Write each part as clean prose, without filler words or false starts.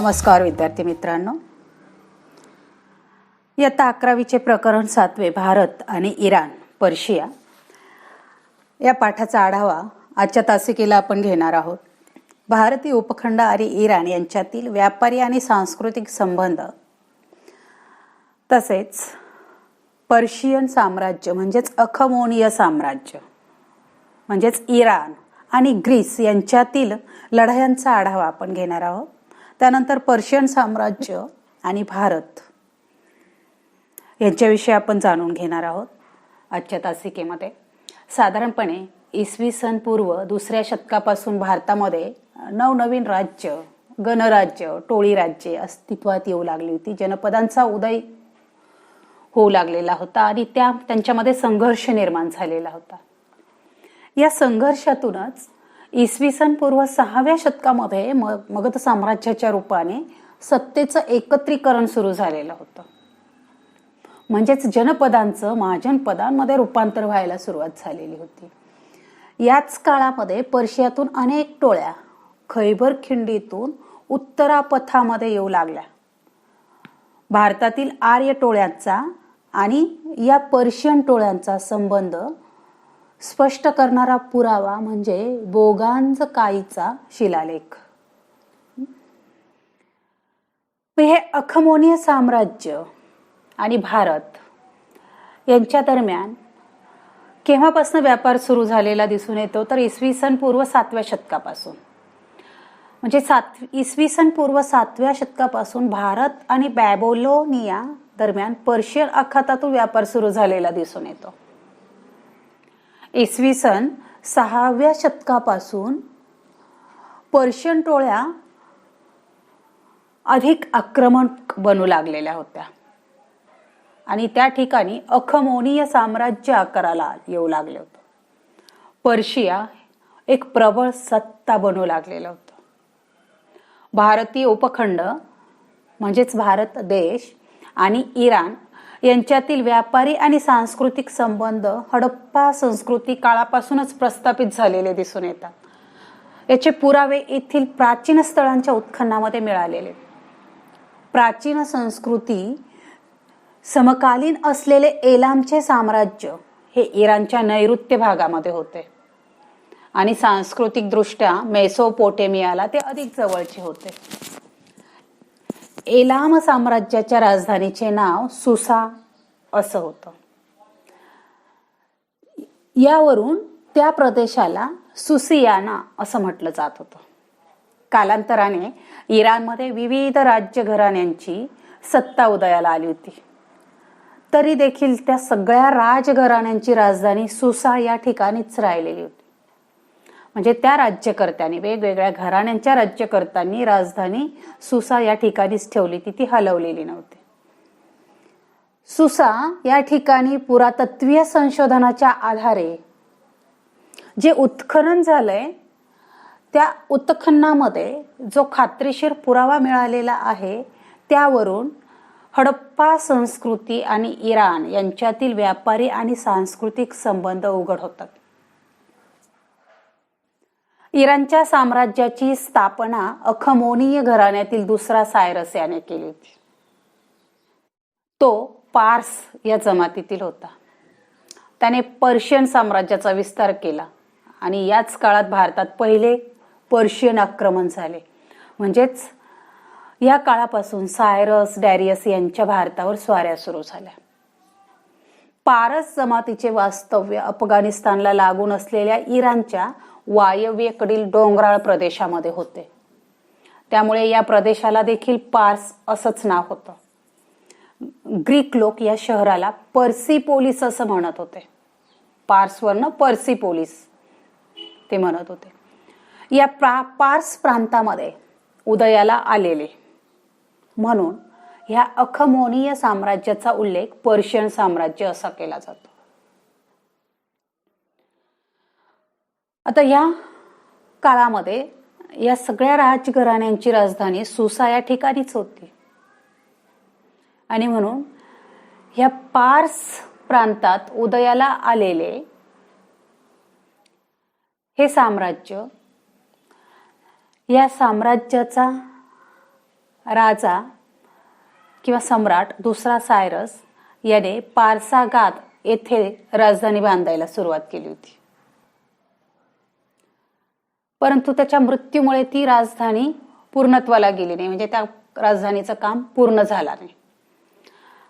नमस्कार विद्यार्थी मित्रांनो, इयत्ता 11वीचे प्रकरण 7वे भारत आणि इराण पर्शिया या पाठाचा आढावा आजच्या तासिकेला आपण घेणार आहोत. भारतीय उपखंड आणि इराण यांच्यातील व्यापारी आणि सांस्कृतिक संबंध तसेच पर्शियन साम्राज्य म्हणजेच अखमोनीय साम्राज्य म्हणजेच इराण आणि ग्रीस यांच्यातील लढायांचा आढावा आपण घेणार आहोत. त्यानंतर पर्शियन साम्राज्य आणि भारत यांच्याविषयी आपण जाणून घेणार आहोत. आजच्या तासिकेमध्ये साधारणपणे इसवी सन पूर्व 2ऱ्या शतकापासून भारतामध्ये नवनवीन राज्य, गणराज्य, टोळी राज्ये अस्तित्वात येऊ लागली होती. जनपदांचा उदय होऊ लागलेला होता आणि त्यांच्यामध्ये संघर्ष निर्माण झालेला होता. या संघर्षातूनच इसवी सन पूर्व 6व्या शतकामध्ये मगध साम्राज्याच्या रूपाने सत्तेचं एकत्रीकरण सुरू झालेलं होतं. म्हणजेच जनपदांचं महाजनपदांमध्ये रूपांतर व्हायला सुरुवात झालेली होती. याच काळामध्ये पर्शियातून अनेक टोळ्या खैबर खिंडीतून उत्तरापथामध्ये येऊ लागल्या. भारतातील आर्य टोळ्यांचा आणि या पर्शियन टोळ्यांचा संबंध स्पष्ट करणारा पुरावा म्हणजे बोगांजकाईचा शिलालेख. हे अखमोनीय साम्राज्य आणि भारत यांच्या दरम्यान केव्हापासून व्यापार सुरू झालेला दिसून येतो तर इसवी सन पूर्व 7व्या शतकापासून. म्हणजे इसवी सन पूर्व 7व्या शतकापासून भारत आणि बॅबिलोनिया दरम्यान पर्शियन आखातातून व्यापार सुरू झालेला दिसून येतो. इसवी सन 6व्या शतकापासून पर्शियन टोळ्या अधिक आक्रमक बनू लागलेल्या होत्या आणि त्या ठिकाणी अखमोनीय साम्राज्य आकाराला येऊ लागले होते. पर्शिया एक प्रबळ सत्ता बनू लागलेलं होतं. भारतीय उपखंड म्हणजेच भारत देश आणि इराण यांच्यातील व्यापारी आणि सांस्कृतिक संबंध हडप्पा संस्कृती काळापासूनच प्रस्थापित झालेले दिसून येतात. याचे पुरावे येथील प्राचीन स्थळांच्या उत्खननामध्ये मिळालेले. प्राचीन संस्कृती समकालीन असलेले एलामचे साम्राज्य हे इराणच्या नैऋत्य भागामध्ये होते आणि सांस्कृतिक दृष्ट्या मेसोपोटेमियाला ते अधिक जवळचे होते. एलाम साम्राज्याच्या राजधानीचे नाव सुसा असं होतं. यावरून त्या प्रदेशाला सुसियाना असं म्हटलं जात होतं. कालांतराने इराणमध्ये विविध राज्य घराण्यांची सत्ता उदयाला आली होती. तरी देखील त्या सगळ्या राजघराण्यांची राजधानी सुसा या ठिकाणीच राहिलेली होती. म्हणजे त्या राज्यकर्त्यांनी वेगवेगळ्या घराण्यांच्या राज्यकर्त्यांनी राजधानी सुसा या ठिकाणीच ठेवली, ती हलवलेली नव्हती. सुसा या ठिकाणी पुरातत्वीय संशोधनाच्या आधारे जे उत्खनन झालंय त्या उत्खननामध्ये जो खात्रीशीर पुरावा मिळालेला आहे त्यावरून हडप्पा संस्कृती आणि इराण यांच्यातील व्यापारी आणि सांस्कृतिक संबंध उघड होतात. इराणच्या साम्राज्याची स्थापना अखमोनीय घराण्यातील दुसरा सायरस याने केली होती. तो पार्स या जमातीतील होता. त्याने पर्शियन साम्राज्याचा विस्तार केला आणि याच काळात भारतात पहिले पर्शियन आक्रमण झाले. म्हणजेच या काळापासून सायरस, डॅरियस यांच्या भारतावर स्वाऱ्या सुरू झाल्या. पारस जमातीचे वास्तव्य अफगाणिस्तानला लागून असलेल्या इराणच्या वायव्येकडील डोंगराळ प्रदेशामध्ये होते. त्यामुळे या प्रदेशाला देखील पार्स असंच नाव होतं. ग्रीक लोक या शहराला पर्सिपोलिस असं म्हणत होते. पार्सवरनं पर्सिपोलिस ते म्हणत होते. या पार्स प्रांतामध्ये उदयाला आलेले म्हणून ह्या अखमोनीय साम्राज्याचा उल्लेख पर्शियन साम्राज्य असा केला जातो. आता या काळामध्ये या सगळ्या राजघराण्यांची राजधानी सुसा या ठिकाणीच होती आणि म्हणून ह्या पार्स प्रांतात उदयाला आलेले हे साम्राज्य या साम्राज्याचा राजा किंवा सम्राट दुसरा सायरस याने पारसागाद येथे राजधानी बांधायला सुरुवात केली होती. परंतु त्याच्या मृत्यूमुळे ती राजधानी पूर्णत्वाला गेली नाही, म्हणजे त्या राजधानीचं काम पूर्ण झालं नाही.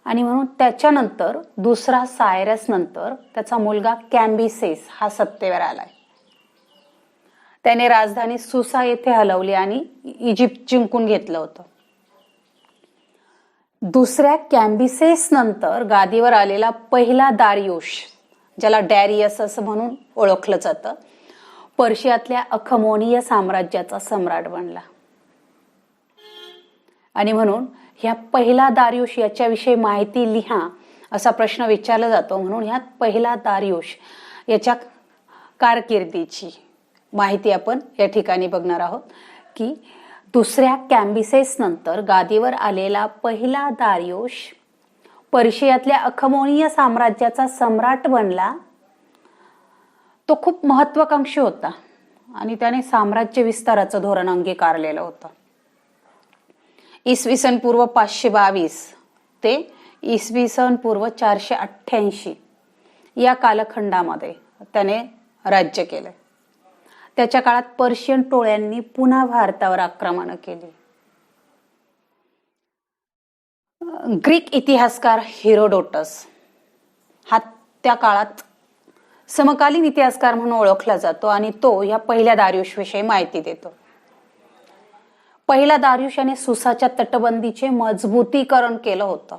आणि म्हणून त्याच्यानंतर दुसरा सायरस नंतर त्याचा मुलगा कॅम्बिसेस हा सत्तेवर आलाय. त्याने राजधानी सुसा येथे हलवली आणि इजिप्त जिंकून घेतलं होतं. दुसऱ्या कॅम्बिसेस नंतर गादीवर आलेला पहिला दारियुश, ज्याला डॅरियस असं म्हणून ओळखलं जातं, पर्शियातल्या अखमोनीय साम्राज्याचा सम्राट बनला. आणि म्हणून ह्या पहिला दारियुश याच्याविषयी माहिती लिहा असा प्रश्न विचारला जातो. म्हणून ह्यात पहिला दारियुश याच्या कारकिर्दीची माहिती आपण या ठिकाणी बघणार आहोत की दुसऱ्या कॅम्बिसेस नंतर गादीवर आलेला पहिला दारियुश पर्शियातल्या अखमोनीय साम्राज्याचा सम्राट बनला. तो खूप महत्वाकांक्षी होता आणि त्याने साम्राज्य विस्ताराचं धोरण अंगीकारलेलं होतं. इसवी सन पूर्व 522 ते इसवी सन पूर्व 488 या कालखंडामध्ये त्याने राज्य केले. त्याच्या काळात पर्शियन टोळ्यांनी पुन्हा भारतावर आक्रमण केली. ग्रीक इतिहासकार हेरोडोटस हा त्या काळात समकालीन इतिहासकार म्हणून ओळखला जातो आणि तो या पहिल्या दारियुश विषयी माहिती देतो. पहिला दारियुश याने सुसाच्या तटबंदीचे मजबूतीकरण केलं होतं.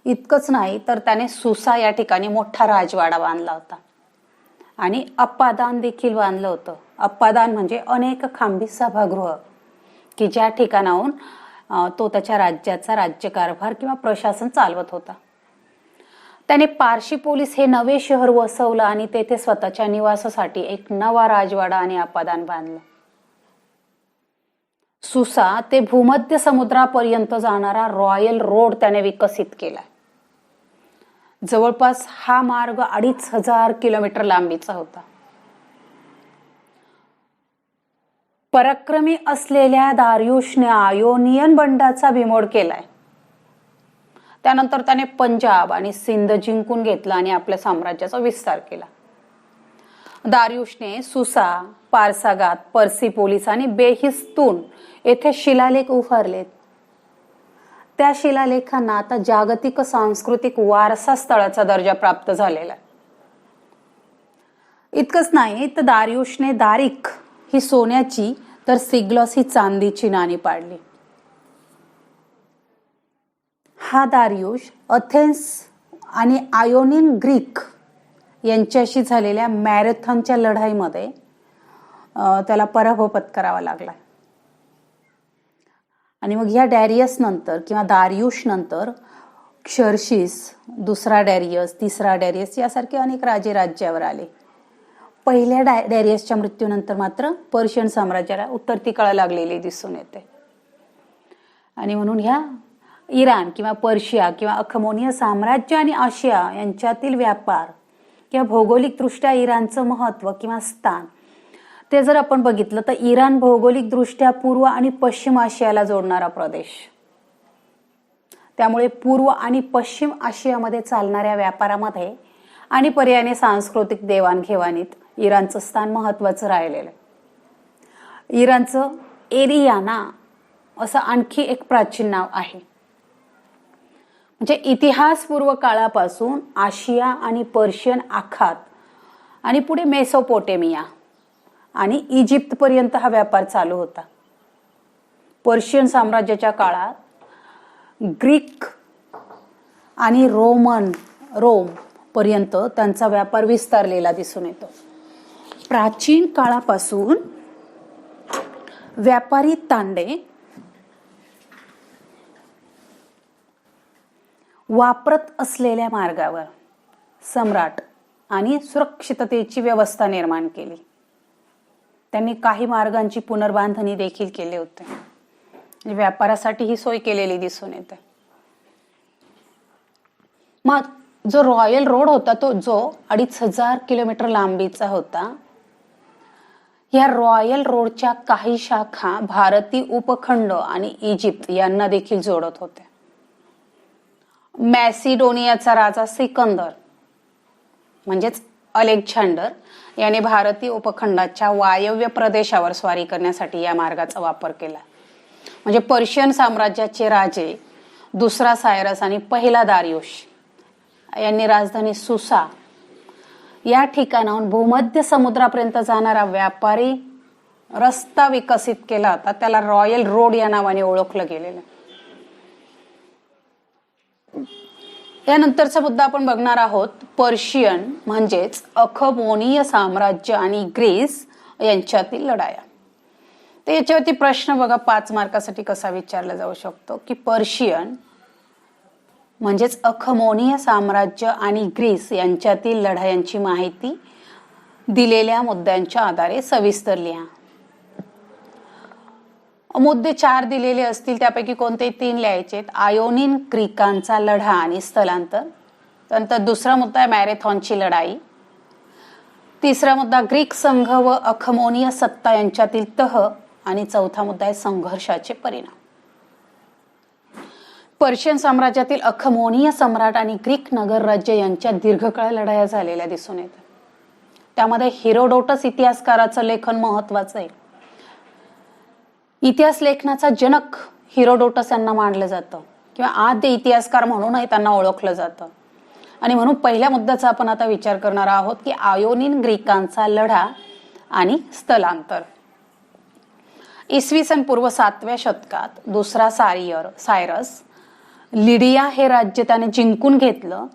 इतकंच नाही तर त्याने सुसा या ठिकाणी मोठा राजवाडा बांधला होता आणि अप्पादान देखील बांधलं होतं. अप्पादान म्हणजे अनेक खांबी सभागृह की ज्या ठिकाणाहून तो त्याच्या राज्याचा राज्यकारभार किंवा प्रशासन चालवत होता. त्याने पारशी पोलीस हे नवे शहर वसवलं आणि तेथे स्वतःच्या निवासासाठी एक नवा राजवाडा आणि अप्पादान बांधलं. सुसा ते भूमध्य समुद्रापर्यंत जाणारा रॉयल रोड त्याने विकसित केला. जवळपास हा मार्ग 2500 किलोमीटर लांबीचा होता. पराक्रमी असलेल्या दारियुशने आयोनियन बंडाचा बिमोड केलाय. त्यानंतर त्याने पंजाब आणि सिंध जिंकून घेतला आणि आपल्या साम्राज्याचा विस्तार केला. दारियुशने सुसा, पारसागाद, पर्सिपोलिस आणि बेहिस्तून येथे शिलालेख उभारलेत. त्या शिलालेखांना आता जागतिक सांस्कृतिक वारसा स्थळाचा दर्जा प्राप्त झालेला आहे. इतकंच नाही तर दारियुशने दारिक ही सोन्याची तर सिग्लॉस ही चांदीची नाणी पाडली. हा दारियुश अथेन्स आणि आयोनियन ग्रीक यांच्याशी झालेल्या मॅरेथॉनच्या लढाईमध्ये त्याला पराभव पत्करावा लागला. आणि मग ह्या डॅरियस नंतर किंवा दारियुश नंतर क्षरशीस, दुसरा डॅरियस, तिसरा डॅरियस यासारखे अनेक राजे राज्यावर आले. पहिल्या डॅरियसच्या मृत्यूनंतर मात्र पर्शियन साम्राज्याला उत्तरती कळा लागलेली दिसून येते. आणि म्हणून ह्या इराण किंवा पर्शिया किंवा अखमोनीय साम्राज्य आणि आशिया यांच्यातील व्यापार किंवा भौगोलिकदृष्ट्या इराणचं महत्व किंवा स्थान ते जर आपण बघितलं तर इराण भौगोलिकदृष्ट्या पूर्व आणि पश्चिम आशियाला जोडणारा प्रदेश. त्यामुळे पूर्व आणि पश्चिम आशियामध्ये चालणाऱ्या व्यापारामध्ये आणि पर्यायाने सांस्कृतिक देवाणघेवाणीत इराणचं स्थान महत्वाचं राहिलेलं आहे. इराणचं एरियाना असं आणखी एक प्राचीन नाव आहे. म्हणजे इतिहासपूर्व काळापासून आशिया आणि पर्शियन आखात आणि पुढे मेसोपोटेमिया आणि इजिप्त पर्यंत हा व्यापार चालू होता. पर्शियन साम्राज्याच्या काळात ग्रीक आणि रोम पर्यंत त्यांचा व्यापार विस्तारलेला दिसून येतो. प्राचीन काळापासून व्यापारी तांडे वापरत असलेल्या मार्गावर सम्राट आणि सुरक्षिततेची व्यवस्था निर्माण केली. त्यांनी काही मार्गांची पुनर्बांधणी देखील केली होती. व्यापारासाठी ही सोय केलेली दिसून येते. मग जो रॉयल रोड होता तो जो 2500 किलोमीटर लांबीचा होता या रॉयल रोडच्या काही शाखा भारतीय उपखंड आणि इजिप्त यांना देखील जोडत होत्या. मॅसिडोनियाचा राजा सिकंदर म्हणजेच अलेक्झांडर याने भारतीय उपखंडाच्या वायव्य प्रदेशावर स्वारी करण्यासाठी या मार्गाचा वापर केला. म्हणजे पर्शियन साम्राज्याचे राजे दुसरा सायरस आणि पहिला दारियुश यांनी राजधानी सुसा या ठिकाणाहून भूमध्य समुद्रापर्यंत जाणारा व्यापारी रस्ता विकसित केला होता. त्याला रॉयल रोड या नावाने ओळखलं गेलेलं. यानंतरचा मुद्दा आपण बघणार आहोत. पर्शियन म्हणजेच अखमोनीय साम्राज्य आणि ग्रीस यांच्यातील लढाया. तर याच्यावरती प्रश्न बघा 5 मार्कासाठी कसा विचारला जाऊ शकतो की पर्शियन म्हणजेच अखमोनीय साम्राज्य आणि ग्रीस यांच्यातील लढायांची माहिती दिलेल्या मुद्द्यांच्या आधारे सविस्तर लिहा. मुद्दे 4 दिलेले असतील त्यापैकी कोणते 3 लिहायचे. आयोनिन ग्रीकांचा लढा आणि स्थलांतर. त्यानंतर दुसरा मुद्दा आहे मॅरेथॉनची लढाई. तिसरा मुद्दा ग्रीक संघ व अखमोनीय सत्ता यांच्यातील तह. आणि चौथा मुद्दा आहे संघर्षाचे परिणाम. पर्शियन साम्राज्यातील अखमोनीय सम्राट आणि ग्रीक नगर राज्य यांच्या दीर्घकाळ लढाया झालेल्या दिसून येतात. त्यामध्ये हेरोडोटस इतिहासकाराचं लेखन महत्वाचं आहे. इतिहास लेखनाचा जनक हेरोडोटस यांना मानलं जातं किंवा आद्य इतिहासकार म्हणूनही त्यांना ओळखलं जातं. आणि म्हणून पहिल्या मुद्द्याचा आपण आता विचार करणार आहोत की आयोनिन ग्रीकांचा लढा आणि स्थलांतर. इसवी सन पूर्व 7व्या शतकात दुसरा सायरस लिडिया हे राज्य त्याने जिंकून घेतलं.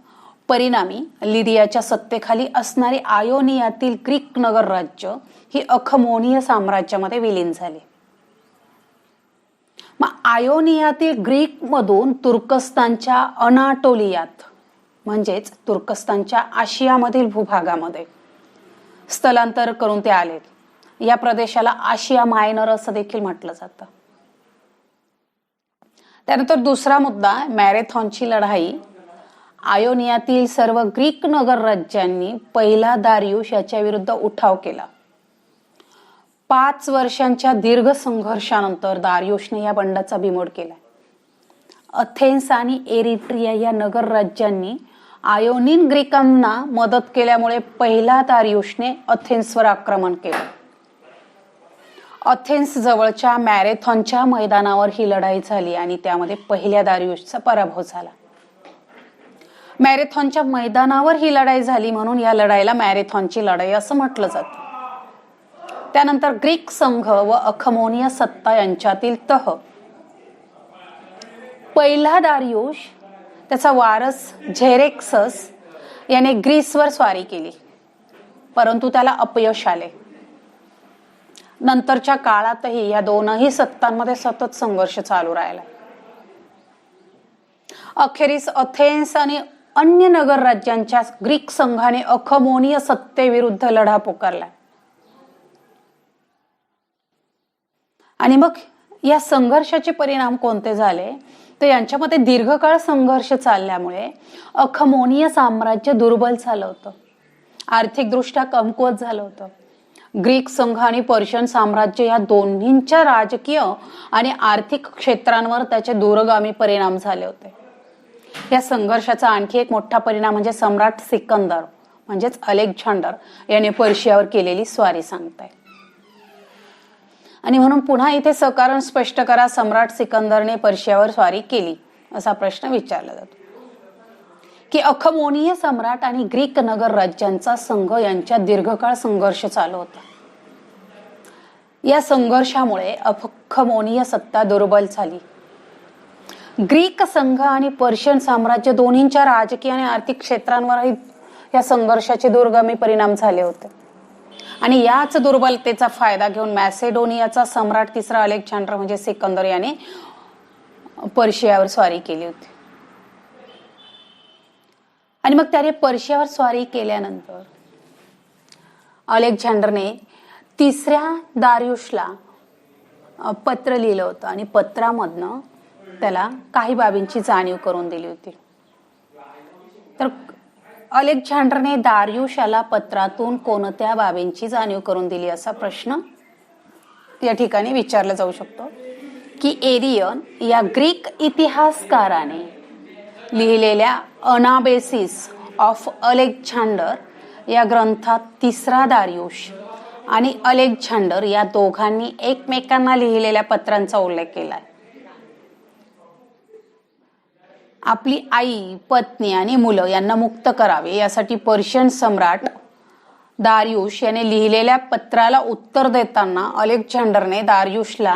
परिणामी लिडियाच्या सत्तेखाली असणारी आयोनियातील ग्रीक नगर राज्य ही अखमोनीय साम्राज्यामध्ये विलीन झाली. मग आयोनियातील ग्रीक मधून तुर्कस्तानच्या अनाटोलियात म्हणजेच तुर्कस्तानच्या आशियामधील भूभागामध्ये स्थलांतर करून ते आले. या प्रदेशाला आशिया मायनर असं देखील म्हटलं जातं. त्यानंतर दुसरा मुद्दा मॅरेथॉनची लढाई. आयोनियातील सर्व ग्रीक नगर राज्यांनी पहिला दारियुश याच्या विरुद्ध उठाव केला. 5 वर्षांच्या दीर्घ संघर्षानंतर दारियुशने या बंडाचा बिमोड केला. अथेन्स आणि एरिट्रिया या नगर राज्यांनी आयोनिन ग्रीकांना मदत केल्यामुळे पहिला दारियुशने अथेन्सवर आक्रमण केले. अथेन्स जवळच्या मॅरेथॉनच्या मैदानावर ही लढाई झाली आणि त्यामध्ये पहिल्या दारियुशचा पराभव झाला. मॅरेथॉनच्या मैदानावर ही लढाई झाली म्हणून या लढाईला मॅरेथॉनची लढाई असं म्हटलं जातं. त्यानंतर ग्रीक संघ व अखमोनीय सत्ता यांच्यातील तह. पहिला दारियुश त्याचा वारस झेरेक्सस याने ग्रीसवर स्वारी केली परंतु त्याला अपयश आले. नंतरच्या काळातही या दोनही सत्तांमध्ये सतत संघर्ष चालू राहिला. अखेरीस अथेन्स आणि अन्य नगर राज्यांच्या ग्रीक संघाने अखमोनीय सत्तेविरुद्ध लढा पुकारला. आणि मग या संघर्षाचे परिणाम कोणते झाले तर यांच्यामध्ये दीर्घकाळ संघर्ष चालल्यामुळे अखमोनीय साम्राज्य दुर्बल झालं होतं. आर्थिकदृष्ट्या कमकुवत झालं होतं. ग्रीक संघ आणि पर्शियन साम्राज्य या दोन्हींच्या राजकीय आणि आर्थिक क्षेत्रांवर त्याचे दूरगामी परिणाम झाले होते. या संघर्षाचा आणखी एक मोठा परिणाम म्हणजे सम्राट सिकंदर म्हणजेच अलेक्झांडर याने पर्शियावर केलेली स्वारी सांगताय. आणि म्हणून पुन्हा इथे सकारण स्पष्ट करा. सम्राट सिकंदरने पर्शियावर स्वारी केली असा प्रश्न विचारला जातो की अखमोनीय सम्राट आणि ग्रीक नगर राज्यांचा संघ यांच्यात दीर्घकाळ संघर्ष चालू होता. या संघर्षामुळे अखमोनीय सत्ता दुर्बल झाली. ग्रीक संघ आणि पर्शियन साम्राज्य दोन्हींच्या राजकीय आणि आर्थिक क्षेत्रांवरही या संघर्षाचे दूरगामी परिणाम झाले होते. आणि याच दुर्बलतेचा फायदा घेऊन मॅसेडोनियाचा सम्राट तिसरा अलेक्झांडर म्हणजे सिकंदर याने पर्शियावर स्वारी केली होती. आणि मग त्याने पर्शियावर स्वारी केल्यानंतर अलेक्झांडरने तिसऱ्या दारियुशला पत्र लिहिलं होतं आणि पत्रामधनं त्याला काही बाबींची जाणीव करून दिली होती. तर अलेक्झांडरने दारियुशाला पत्रातून कोणत्या बाबींची जाणीव करून दिली असा प्रश्न या ठिकाणी विचारला जाऊ शकतो की एरियन या ग्रीक इतिहासकाराने लिहिलेल्या अनाबेसिस ऑफ अलेक्झांडर या ग्रंथात तिसरा दारियुश आणि अलेक्झांडर या दोघांनी एकमेकांना लिहिलेल्या पत्रांचा उल्लेख केलाय. आपली आई, पत्नी आणि मुलं यांना मुक्त करावे यासाठी पर्शियन सम्राट दारियुश याने लिहिलेल्या पत्राला उत्तर देताना अलेक्झांडरने दारियुशला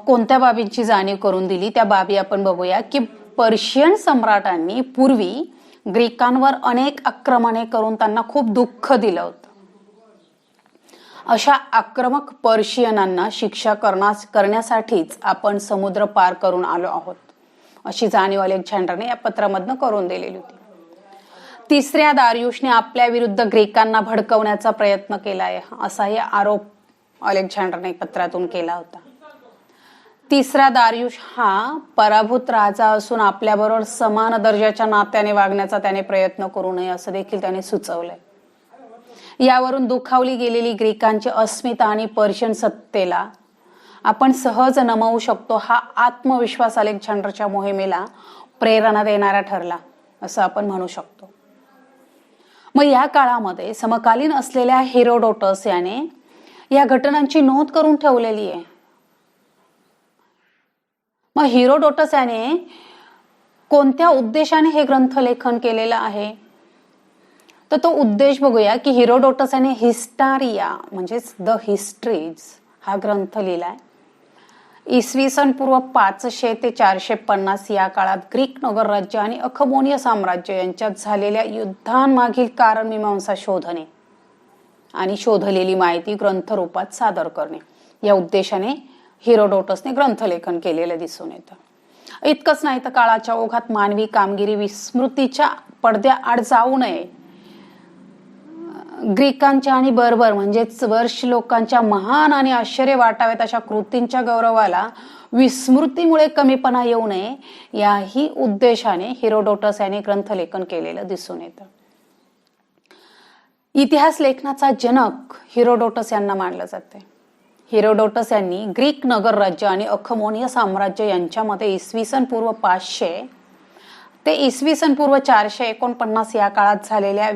कोणत्या बाबींची जाणीव करून दिली त्या बाबी आपण बघूया. की पर्शियन सम्राटांनी पूर्वी ग्रीकांवर अनेक आक्रमणे करून त्यांना खूप दुःख दिलं होतं. अशा आक्रमक पर्शियनांना शिक्षा करण्यासाठीच आपण समुद्र पार करून आलो आहोत अशी जाणीव अलेक्झांडरने या पत्रामधनं करून दिलेली होती. तिसऱ्या दारियुशने आपल्या विरुद्ध ग्रीकांना भडकवण्याचा प्रयत्न केलाय असाही आरोप अलेक्झांडरने पत्रातून केला होता. तिसरा दारियुश हा पराभूत राजा असून आपल्याबरोबर समान दर्जाच्या नात्याने वागण्याचा त्याने प्रयत्न करू नये असं देखील त्याने सुचवलंय. यावरून दुखावली गेलेली ग्रीकांची अस्मिता आणि पर्शियन सत्तेला आपण सहज नमवू शकतो हा आत्मविश्वास अलेक्झांडरच्या मोहिमेला प्रेरणा देणारा ठरला असं आपण म्हणू शकतो. मग या काळामध्ये समकालीन असलेल्या हेरोडोटस याने या घटनांची नोंद करून ठेवलेली आहे. मग हेरोडोटस याने कोणत्या उद्देशाने हे ग्रंथ लेखन केलेलं आहे तर तो उद्देश बघूया की हेरोडोटस याने हिस्टारिया म्हणजेच द हिस्ट्रीज हा ग्रंथ लिहिलाय. इसवी सन पूर्व 500 ते 450 या काळात ग्रीक नगरराज्य आणि अखमोनिय साम्राज्य यांच्यात झालेल्या युद्धांमागील कारण मीमांसा शोधणे आणि शोधलेली माहिती ग्रंथरूपात सादर करणे या उद्देशाने हेरोडोटसने ग्रंथलेखन केलेलं दिसून येतं. इतकंच नाही तर काळाच्या ओघात मानवी कामगिरी विस्मृतीच्या पडद्याआड जाऊ नये, ग्रीकांच्या आणि बर्बर म्हणजेच वर्ष लोकांच्या महान आणि आश्चर्य वाटावेत अशा कृतींच्या गौरवाला विस्मृतीमुळे कमीपणा येऊ नये याही उद्देशाने हेरोडोटस याने ग्रंथलेखन केलेलं दिसून येतं. इतिहास लेखनाचा जनक हेरोडोटस यांना मानलं जाते. हेरोडोटस यांनी ग्रीक नगरराज्य आणि अखमोनिय साम्राज्य यांच्यामध्ये इसवी सन पूर्व 500 ते इसवी सन पूर्व 449 या काळात झालेल्या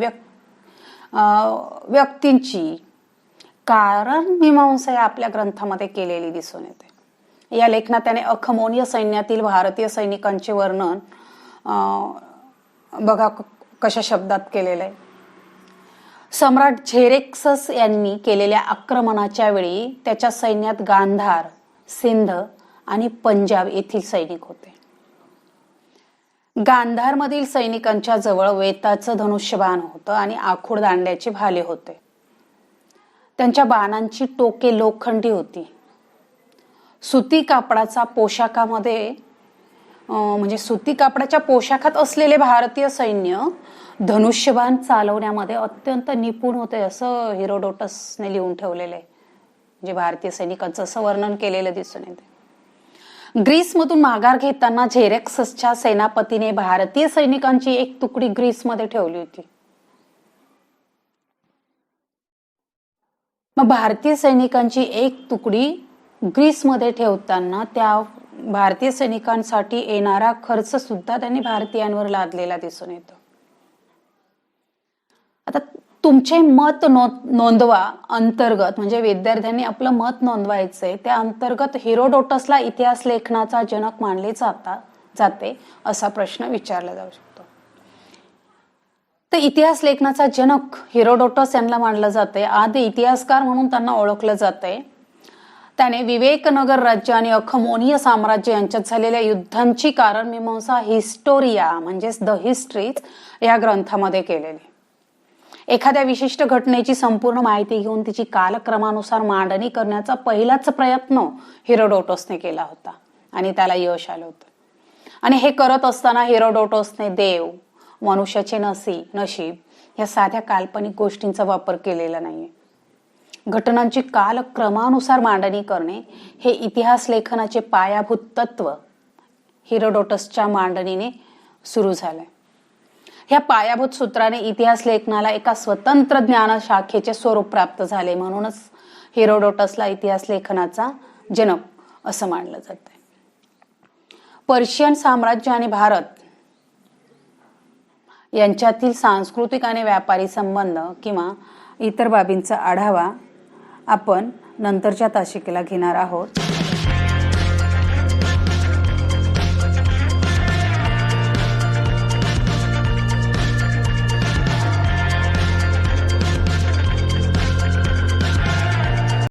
व्यक्तींची कारण मीमांसा आपल्या ग्रंथामध्ये केलेली दिसून येते. या लेखनात त्याने अखमोनिय सैन्यातील भारतीय सैनिकांचे वर्णन बघा कशा शब्दात केलेलं आहे. सम्राट झेरेक्सस यांनी केलेल्या आक्रमणाच्या वेळी त्याच्या सैन्यात गांधार, सिंध आणि पंजाब येथील सैनिक होते. गांधारमधील सैनिकांच्या जवळ वेताचं धनुष्यबाण होतं आणि आखूड दांड्याचे भाले होते. त्यांच्या बाणांची टोके लोखंडी होती. सुती कापडाचा पोशाखामध्ये म्हणजे सुती कापडाच्या पोशाखात असलेले भारतीय सैन्य धनुष्यबाण चालवण्यामध्ये अत्यंत निपुण होते असं हेरोडोटसने लिहून ठेवलेले म्हणजे भारतीय सैनिकांचं असं वर्णन केलेलं दिसून येते. ग्रीसमधून माघार घेताना झेरेक्ससच्या सेनापतीने भारतीय सैनिकांची एक तुकडी ग्रीसमध्ये ठेवली होती. मग भारतीय सैनिकांची एक तुकडी ग्रीसमध्ये ठेवताना त्या भारतीय सैनिकांसाठी येणारा खर्च सुद्धा त्यांनी भारतीयांवर लादलेला दिसून येतो. आता तुमचे मत नोंदवा अंतर्गत म्हणजे विद्यार्थ्यांनी आपलं मत नोंदवायचंय त्या अंतर्गत हेरोडोटसला इतिहास लेखनाचा जनक मानले जाते असा प्रश्न विचारला जाऊ शकतो. तर इतिहास लेखनाचा जनक हेरोडोटस यांना मानलं जाते. आदी इतिहासकार म्हणून त्यांना ओळखलं जाते. त्याने विवेकनगर राज्य आणि अखमोनिय साम्राज्य यांच्यात झालेल्या युद्धांची कारण मीमांसा हिस्टोरिया म्हणजेच द हिस्ट्रीज या ग्रंथामध्ये केलेली. एखाद्या विशिष्ट घटनेची संपूर्ण माहिती घेऊन तिची कालक्रमानुसार मांडणी करण्याचा पहिलाच प्रयत्न हेरोडोटसने केला होता आणि त्याला यश आलं होतं. आणि हे करत असताना हेरोडोटसने देव, मनुष्याचे नशीब या साध्या काल्पनिक गोष्टींचा वापर केलेला नाहीये. घटनांची कालक्रमानुसार मांडणी करणे हे इतिहास लेखनाचे पायाभूत तत्व हेरोडोटसच्या मांडणीने सुरू झालंय. ह्या पायाभूत सूत्राने इतिहास लेखनाला एका स्वतंत्र ज्ञानशाखेचे स्वरूप प्राप्त झाले. म्हणूनच हेरोडोटसला इतिहास लेखनाचा जनक असं मानलं जातं. पर्शियन साम्राज्य आणि भारत यांच्यातील सांस्कृतिक आणि व्यापारी संबंध किंवा इतर बाबींचा आढावा आपण नंतरच्या तासिकेला घेणार आहोत.